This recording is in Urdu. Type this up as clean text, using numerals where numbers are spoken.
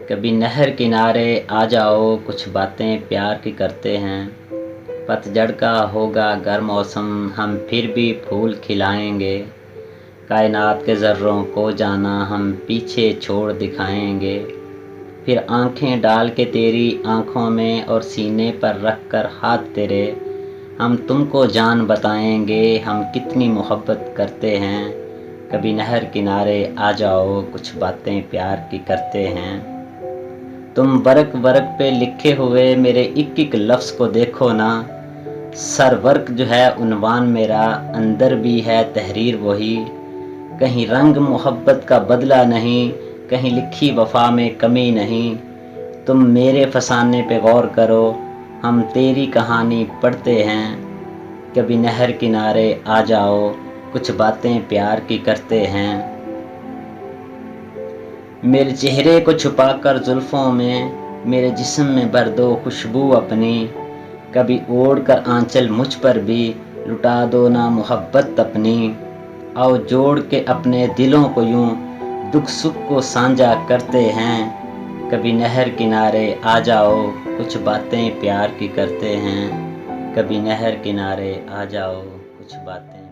کبھی نہر کنارے آ جاؤ، کچھ باتیں پیار کی کرتے ہیں۔ پتجھڑ کا ہوگا گر موسم، ہم پھر بھی پھول کھلائیں گے۔ کائنات کے ذروں کو جانا ہم پیچھے چھوڑ دکھائیں گے۔ پھر آنکھیں ڈال کے تیری آنکھوں میں اور سینے پر رکھ کر ہاتھ تیرے، ہم تم کو جان بتائیں گے ہم کتنی محبت کرتے ہیں۔ کبھی نہر کنارے آ جاؤ، کچھ باتیں پیار کی کرتے ہیں۔ تم ورق ورق پہ لکھے ہوئے میرے ایک ایک لفظ کو دیکھو نا، سر ورق جو ہے عنوان میرا، اندر بھی ہے تحریر وہی۔ کہیں رنگ محبت کا بدلہ نہیں، کہیں لکھی وفا میں کمی نہیں۔ تم میرے فسانے پہ غور کرو، ہم تیری کہانی پڑھتے ہیں۔ کبھی نہر کنارے آ جاؤ، کچھ باتیں پیار کی کرتے ہیں۔ میرے چہرے کو چھپا کر زلفوں میں، میرے جسم میں بھر دو خوشبو اپنی۔ کبھی اوڑھ کر آنچل مجھ پر بھی لٹا دو نا محبت اپنی۔ آؤ جوڑ کے اپنے دلوں کو یوں دکھ سکھ کو سانجھا کرتے ہیں۔ کبھی نہر کنارے آ جاؤ، کچھ باتیں پیار کی کرتے ہیں۔ کبھی نہر کنارے آ جاؤ، کچھ باتیں